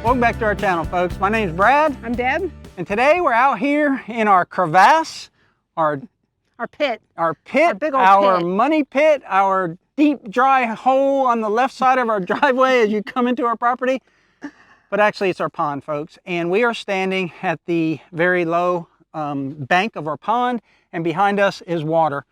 Welcome back to our channel, folks. My name is Brad. I'm Deb. And today we're out here in our crevasse, our pit, our big old our pit. money pit, our deep dry hole on the left side of our driveway as you come into our property. But actually it's our pond, folks. And we are standing at the very low bank of our pond, and behind us is water.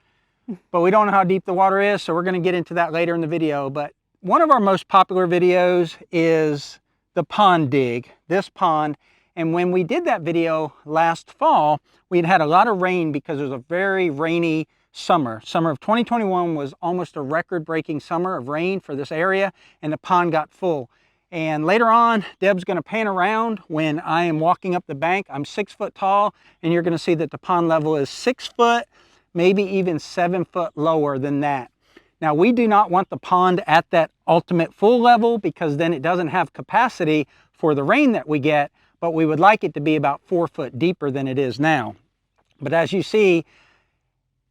But we don't know how deep the water is, so we're going to get into that later in the video. But one of our most popular videos is the pond dig, this pond. And when we did that video last fall, we'd had a lot of rain because it was a very rainy summer. Summer of 2021 was almost a record-breaking summer of rain for this area, and the pond got full. And later on, Deb's going to pan around when I am walking up the bank. I'm 6 foot tall, and you're going to see that the pond level is 6 foot, maybe even 7 foot lower than that. Now, we do not want the pond at that ultimate full level because then it doesn't have capacity for the rain that we get, but we would like it to be about 4 foot deeper than it is now. But as you see,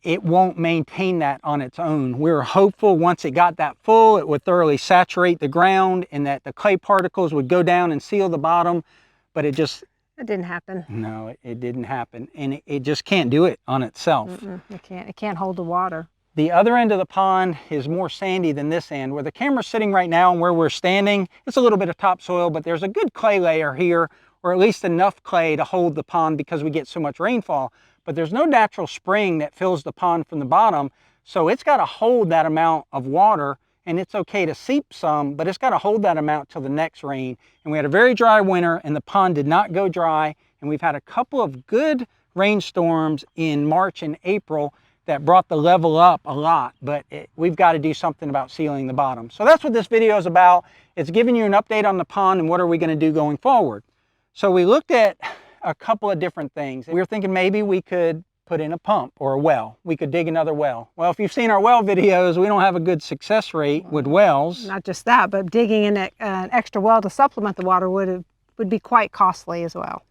it won't maintain that on its own. We were hopeful once it got that full, it would thoroughly saturate the ground and that the clay particles would go down and seal the bottom, but it didn't happen. No, it didn't happen. And it just can't do it on itself. It can't hold the water. The other end of the pond is more sandy than this end. Where the camera's sitting right now and where we're standing, it's a little bit of topsoil, but there's a good clay layer here, or at least enough clay to hold the pond because we get so much rainfall. But there's no natural spring that fills the pond from the bottom, so it's got to hold that amount of water, and it's okay to seep some, but it's got to hold that amount till the next rain. And we had a very dry winter, and the pond did not go dry, and we've had a couple of good rainstorms in March and April that brought the level up a lot, but we've got to do something about sealing the bottom. So that's what this video is about. It's giving you an update on the pond and what are we going to do going forward. So we looked at a couple of different things. We were thinking maybe we could put in a pump or a well. We could dig another well. Well, if you've seen our well videos, we don't have a good success rate with wells. Not just that, but digging in an extra well to supplement the water would be quite costly as well.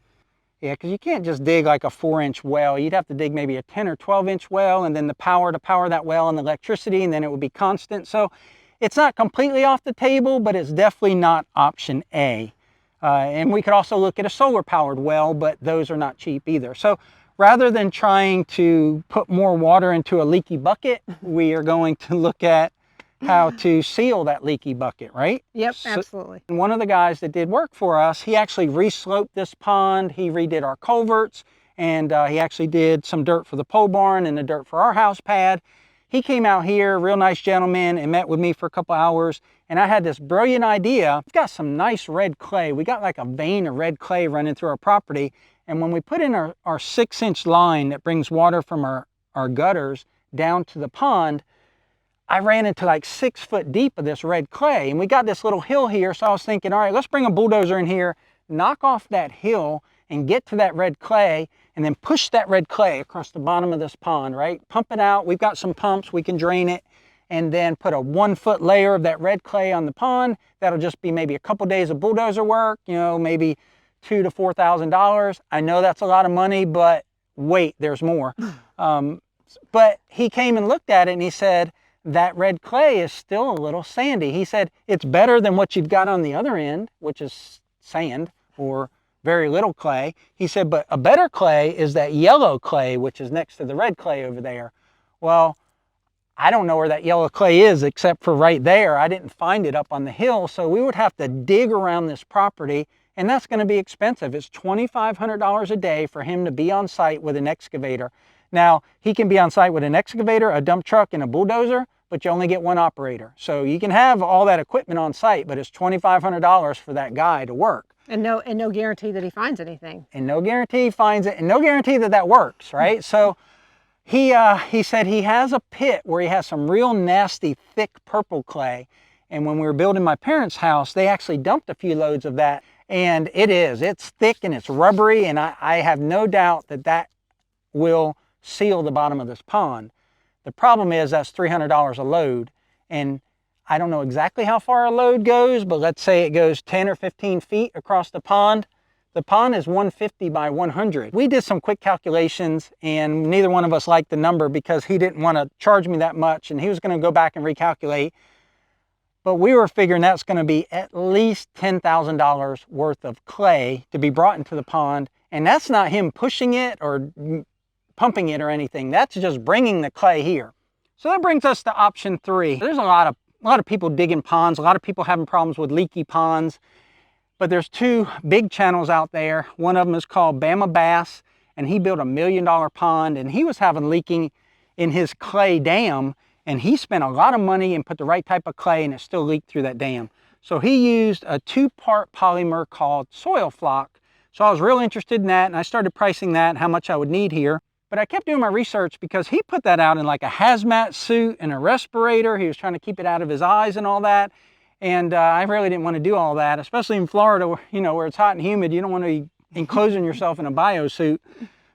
Yeah, because you can't just dig like a 4-inch well. You'd have to dig maybe a 10 or 12-inch well, and then the power to power that well and the electricity, and then it would be constant. So it's not completely off the table, but it's definitely not option A. And we could also look at a solar-powered well, but those are not cheap either. So rather than trying to put more water into a leaky bucket, we are going to look at how to seal that leaky bucket, right? Yep, absolutely. And one of the guys that did work for us, he actually re-sloped this pond, he redid our culverts, and he actually did some dirt for the pole barn and the dirt for our house pad. He came out here, real nice gentleman, and met with me for a couple hours, and I had this brilliant idea. We've got some nice red clay. We got like a vein of red clay running through our property, and when we put in our 6-inch line that brings water from our gutters down to the pond, I ran into like 6 foot deep of this red clay, and we got this little hill here. So I was thinking, all right, let's bring a bulldozer in here, knock off that hill and get to that red clay, and then push that red clay across the bottom of this pond, right? Pump it out. We've got some pumps, we can drain it, and then put a 1 foot layer of that red clay on the pond. That'll just be maybe a couple days of bulldozer work, you know, maybe $2,000 to $4,000. I know that's a lot of money, but wait, there's more. But he came and looked at it and he said, that red clay is still a little sandy. He said, it's better than what you've got on the other end, which is sand or very little clay. He said, but a better clay is that yellow clay, which is next to the red clay over there. Well, I don't know where that yellow clay is except for right there. I didn't find it up on the hill, so we would have to dig around this property, and that's going to be expensive. It's $2,500 a day for him to be on site with an excavator. Now, he can be on site with an excavator, a dump truck, and a bulldozer, but you only get one operator. So you can have all that equipment on site, but it's $2,500 for that guy to work. And no guarantee that he finds anything. And no guarantee he finds it, and no guarantee that that works, right? So he said he has a pit where he has some real nasty, thick purple clay. And when we were building my parents' house, they actually dumped a few loads of that. And it's thick and it's rubbery, and I have no doubt that that will seal the bottom of this pond. The problem is that's $300 a load, and I don't know exactly how far a load goes, but let's say it goes 10 or 15 feet across the pond. The pond is 150 by 100. We did some quick calculations, and neither one of us liked the number because he didn't want to charge me that much, and he was going to go back and recalculate. But we were figuring that's going to be at least $10,000 worth of clay to be brought into the pond. And that's not him pushing it or pumping it or anything. That's just bringing the clay here. So that brings us to option 3. There's a lot of people digging ponds, a lot of people having problems with leaky ponds. But there's 2 big channels out there. One of them is called Bama Bass, and he built $1 million pond, and he was having leaking in his clay dam, and he spent a lot of money and put the right type of clay, and it still leaked through that dam. So he used a 2-part polymer called Soil Flock. So I was real interested in that, and I started pricing that and how much I would need here. But I kept doing my research because he put that out in like a hazmat suit and a respirator. He was trying to keep it out of his eyes and all that. And I really didn't want to do all that, especially in Florida, where it's hot and humid. You don't want to be enclosing yourself in a biosuit.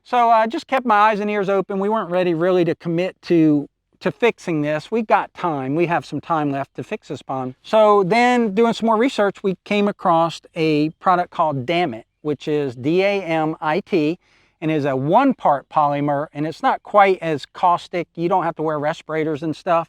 So I just kept my eyes and ears open. We weren't ready really to commit to fixing this. We got time. We have some time left to fix this pond. So then doing some more research, we came across a product called Damit, which is D-A-M-I-T, and is a 1-part polymer, and it's not quite as caustic. You don't have to wear respirators and stuff.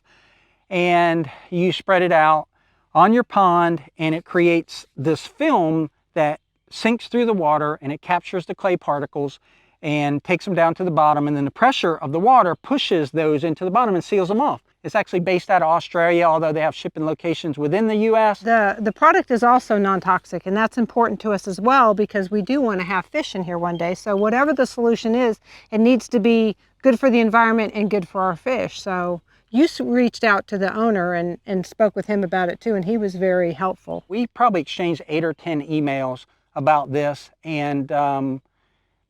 And you spread it out on your pond, and it creates this film that sinks through the water, and it captures the clay particles and takes them down to the bottom, and then the pressure of the water pushes those into the bottom and seals them off. It's actually based out of Australia, although they have shipping locations within the U.S. The product is also non-toxic, and that's important to us as well because we do want to have fish in here one day. So whatever the solution is, it needs to be good for the environment and good for our fish. So you reached out to the owner and spoke with him about it too, and he was very helpful. We probably exchanged 8 or 10 emails about this, and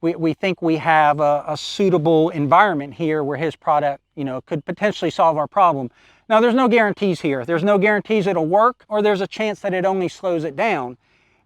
we think we have a suitable environment here where his product, could potentially solve our problem. Now, there's no guarantees here. There's no guarantees it'll work, or there's a chance that it only slows it down.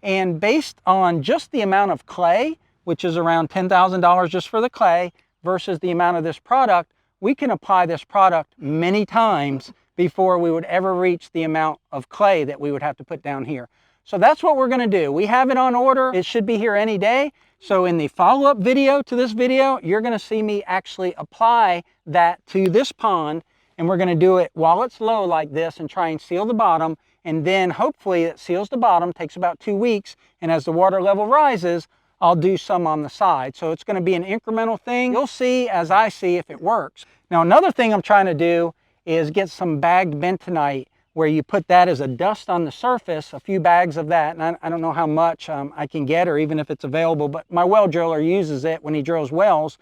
And based on just the amount of clay, which is around $10,000 just for the clay, versus the amount of this product, we can apply this product many times before we would ever reach the amount of clay that we would have to put down here. So that's what we're going to do. We have it on order. It should be here any day. So in the follow-up video to this video, you're going to see me actually apply that to this pond, and we're going to do it while it's low like this and try and seal the bottom, and then hopefully it seals the bottom. Takes about 2 weeks, and as the water level rises, I'll do some on the side. So it's going to be an incremental thing. You'll see as I see if it works. Now, another thing I'm trying to do is get some bagged bentonite, where you put that as a dust on the surface, a few bags of that, and I don't know how much I can get, or even if it's available, but my well driller uses it when he drills wells,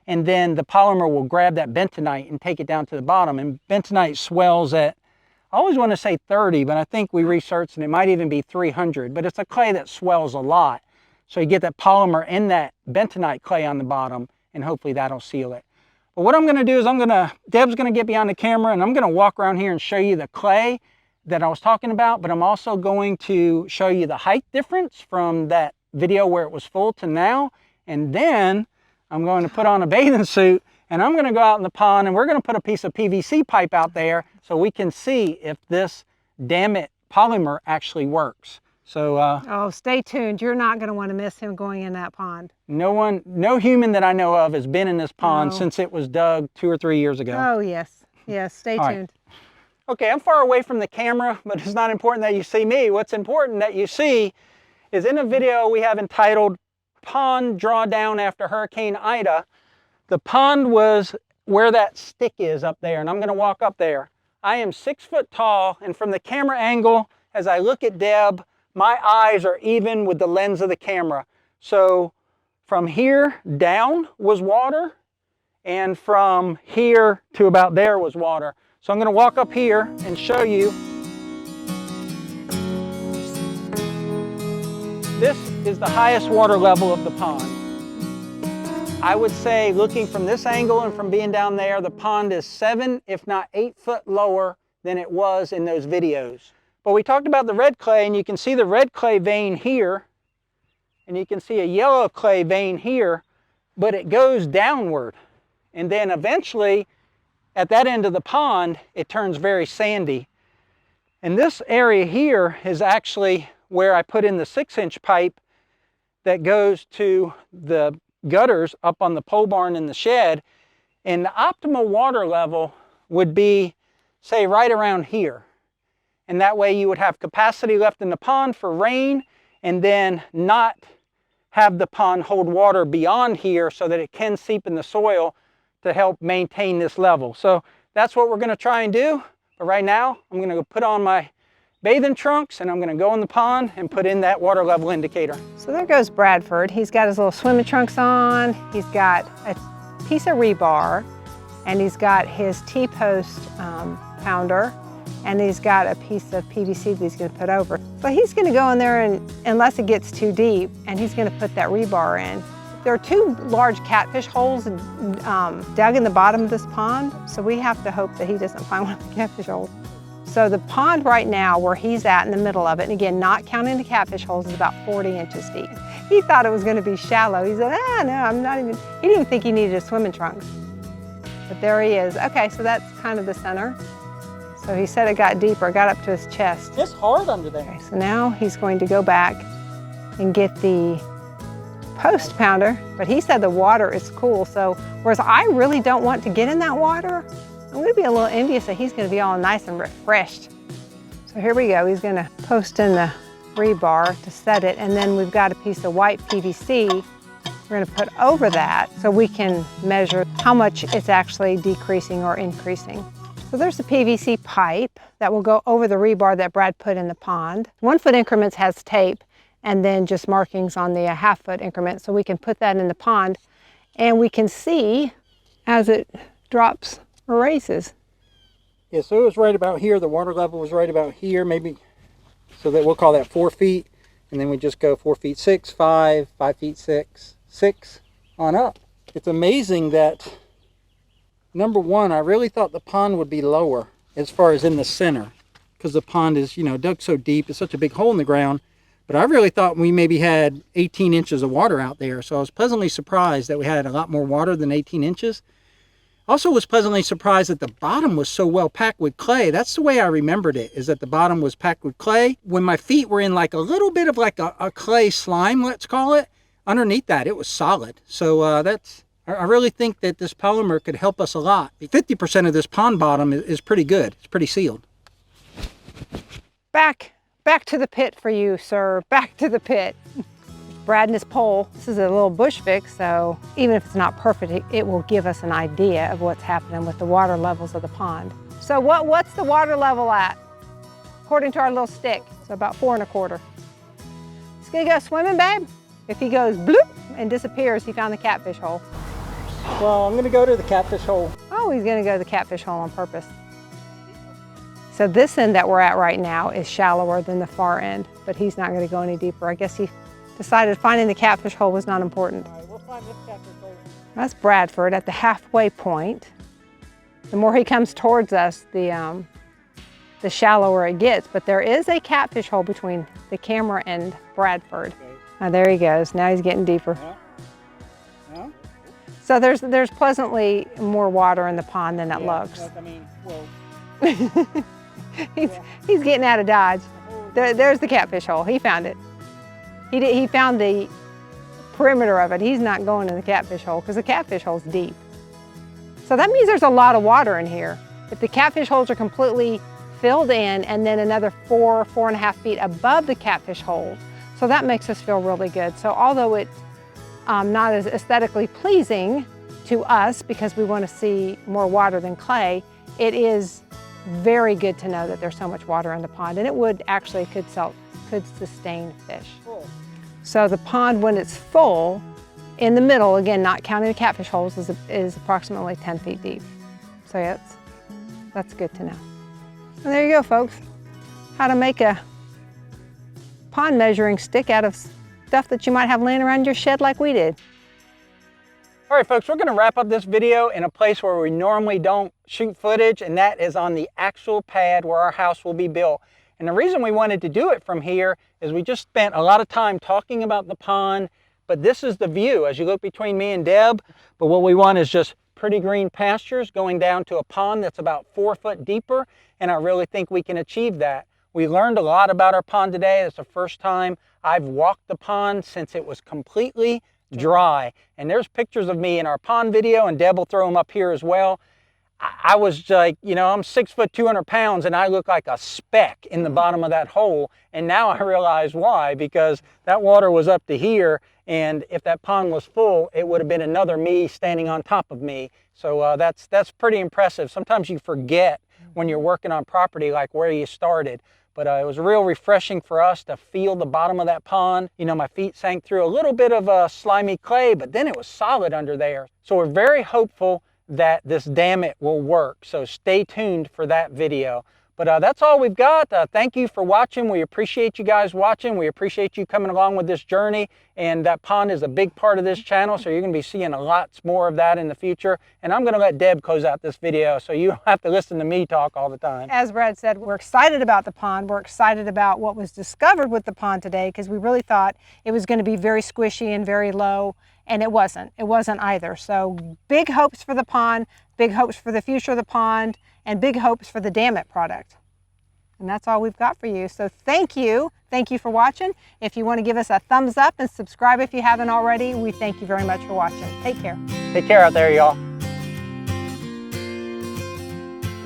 and then the polymer will grab that bentonite and take it down to the bottom. And bentonite swells at, I always want to say 30, but I think we researched and it might even be 300, but it's a clay that swells a lot. So you get that polymer in that bentonite clay on the bottom, and hopefully that'll seal it. But what I'm going to do is Deb's going to get behind the camera, and I'm going to walk around here and show you the clay that I was talking about, but I'm also going to show you the height difference from that video where it was full to now. And then I'm going to put on a bathing suit, and I'm going to go out in the pond, and we're going to put a piece of PVC pipe out there so we can see if this Damit polymer actually works. So oh, stay tuned. You're not going to want to miss him going in that pond. No human that I know of has been in this pond No. since it was dug 2 or 3 years ago. Oh, yes. Yes, stay All tuned. Right. Okay, I'm far away from the camera, but it's not important that you see me. What's important that you see is in a video we have entitled Pond Drawdown After Hurricane Ida. The pond was where that stick is up there, and I'm going to walk up there. I am 6 foot tall, and from the camera angle, as I look at Deb, my eyes are even with the lens of the camera. So from here down was water, and from here to about there was water. So I'm going to walk up here and show you. This is the highest water level of the pond. I would say, looking from this angle and from being down there, the pond is 7, if not 8 foot lower than it was in those videos. But we talked about the red clay, and you can see the red clay vein here, and you can see a yellow clay vein here, but it goes downward. And then eventually, at that end of the pond, it turns very sandy. And this area here is actually where I put in the 6-inch pipe that goes to the gutters up on the pole barn in the shed. And the optimal water level would be, say, right around here. and that way you would have capacity left in the pond for rain, and then not have the pond hold water beyond here so that it can seep in the soil to help maintain this level. So that's what we're going to try and do. But right now, I'm going to go put on my bathing trunks and I'm going to go in the pond and put in that water level indicator. So there goes Bradford. He's got his little swimming trunks on. He's got a piece of rebar, and he's got his T-post pounder, and he's got a piece of PVC that he's going to put over. So he's going to go in there, and unless it gets too deep, and he's going to put that rebar in. There are 2 large catfish holes dug in the bottom of this pond, so we have to hope that he doesn't find one of the catfish holes. So the pond right now, where he's at in the middle of it, and again, not counting the catfish holes, is about 40 inches deep. He thought it was going to be shallow. He said, no, I'm not even, he didn't even think he needed a swimming trunks. But there he is. Okay, so that's kind of the center. So he said it got deeper, it got up to his chest. It's hard under there. Okay, so now he's going to go back and get the post pounder, but he said the water is cool. So whereas I really don't want to get in that water, I'm going to be a little envious that he's going to be all nice and refreshed. So here we go. He's going to post in the rebar to set it, and then we've got a piece of white PVC we're going to put over that so we can measure how much it's actually decreasing or increasing. So there's the PVC pipe that will go over the rebar that Brad put in the pond. 1 foot increments has tape, and then just markings on the 1/2 foot increment, so we can put that in the pond, and we can see as it drops or raises. Yeah, so it was right about here. The water level was right about here, maybe, so that we'll call that 4 feet, and then we just go 4 feet 6, 5, 5 feet 6, 6 on up. It's amazing that, number one, I really thought the pond would be lower as far as in the center, because the pond is, you know, dug so deep. It's such a big hole in the ground. But I really thought we maybe had 18 inches of water out there. So I was pleasantly surprised that we had a lot more water than 18 inches. Also was pleasantly surprised that the bottom was so well packed with clay. That's the way I remembered it, is that the bottom was packed with clay. When my feet were in like a little bit of like a clay slime, let's call it, underneath that, it was solid. So I really think that this polymer could help us a lot. 50% of this pond bottom is pretty good. It's pretty sealed. Back to the pit for you, sir. Back to the pit. Brad and his pole. This is a little bush fix, so even if it's not perfect, it will give us an idea of what's happening with the water levels of the pond. So what's the water level at? According to our little stick, so about 4 1/4. He's gonna go swimming, babe. If he goes bloop and disappears, he found the catfish hole. Well, I'm gonna go to the catfish hole. Oh, he's gonna go to the catfish hole on purpose. So this end that we're at right now is shallower than the far end, but he's not going to go any deeper. I guess he decided finding the catfish hole was not important. All right, we'll find this catfish hole. That's Bradford at the halfway point. The more he comes towards us, the shallower it gets, but there is a catfish hole between the camera and Bradford. Okay. Now there he goes. Now he's getting deeper. Yeah. So there's pleasantly more water in the pond than it looks. I mean, well. He's getting out of Dodge. There's the catfish hole. He found it. He found the perimeter of it. He's not going in the catfish hole because the catfish hole's deep. So that means there's a lot of water in here. If the catfish holes are completely filled in and then another 4, 4.5 feet above the catfish hole, so that makes us feel really good. So although it's not as aesthetically pleasing to us because we want to see more water than clay, it is very good to know that there's so much water in the pond, and it would actually could sustain fish. Cool. So the pond, when it's full, in the middle, again, not counting the catfish holes, is approximately 10 feet deep. So yeah, that's good to know. And there you go, folks. How to make a pond measuring stick out of stuff that you might have laying around your shed like we did. All right, folks, we're going to wrap up this video in a place where we normally don't shoot footage, and that is on the actual pad where our house will be built. And the reason we wanted to do it from here is we just spent a lot of time talking about the pond, but this is the view as you look between me and Deb. But what we want is just pretty green pastures going down to a pond that's about 4 foot deeper, and I really think we can achieve that. We learned a lot about our pond today. It's the first time I've walked the pond since it was completely dry. And there's pictures of me in our pond video, and Deb will throw them up here as well. I was like, you know, I'm 6 foot 200 pounds and I look like a speck in the bottom of that hole. And now I realize why, because that water was up to here, and if that pond was full, it would have been another me standing on top of me. So that's pretty impressive. Sometimes you forget when you're working on property like where you started. But it was real refreshing for us to feel the bottom of that pond. You know, my feet sank through a little bit of slimy clay, but then it was solid under there. So we're very hopeful that this Damit will work. So stay tuned for that video. But that's all we've got. Thank you for watching. We appreciate you guys watching. We appreciate you coming along with this journey. And that pond is a big part of this channel, so you're going to be seeing lots more of that in the future. And I'm going to let Deb close out this video, so you don't have to listen to me talk all the time. As Brad said, we're excited about the pond. We're excited about what was discovered with the pond today, because we really thought it was going to be very squishy and very low. And it wasn't. It wasn't either. So big hopes for the pond, big hopes for the future of the pond, and big hopes for the Damit product. And that's all we've got for you. So thank you. Thank you for watching. If you want to give us a thumbs up and subscribe if you haven't already, we thank you very much for watching. Take care. Take care out there, y'all.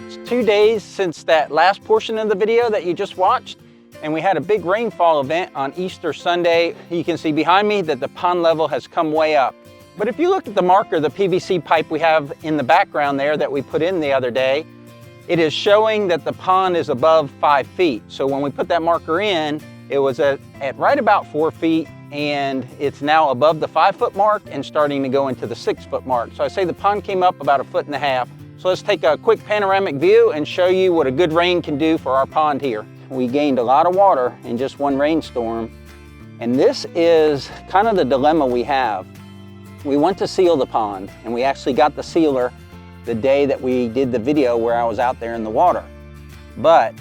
It's 2 days since that last portion of the video that you just watched, and we had a big rainfall event on Easter Sunday. You can see behind me that the pond level has come way up. But if you look at the marker, the PVC pipe we have in the background there that we put in the other day, it is showing that the pond is above 5 feet. So when we put that marker in, it was at right about 4 feet, and it's now above the 5 foot mark and starting to go into the 6 foot mark. So I say the pond came up about 1.5 feet. So let's take a quick panoramic view and show you what a good rain can do for our pond here. We gained a lot of water in just one rainstorm. And this is kind of the dilemma we have. We went to seal the pond, and we actually got the sealer the day that we did the video where I was out there in the water. But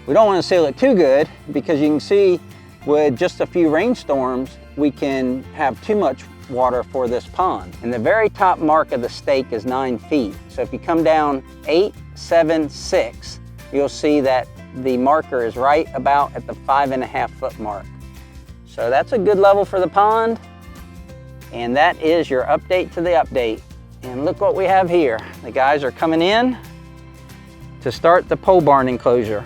we don't want to seal it too good, because you can see with just a few rainstorms, we can have too much water for this pond. And the very top mark of the stake is 9 feet. So if you come down 8, 7, 6, you'll see that the marker is right about at the 5.5 foot mark. So that's a good level for the pond. And that is your update to the update. And look what we have here. The guys are coming in to start the pole barn enclosure.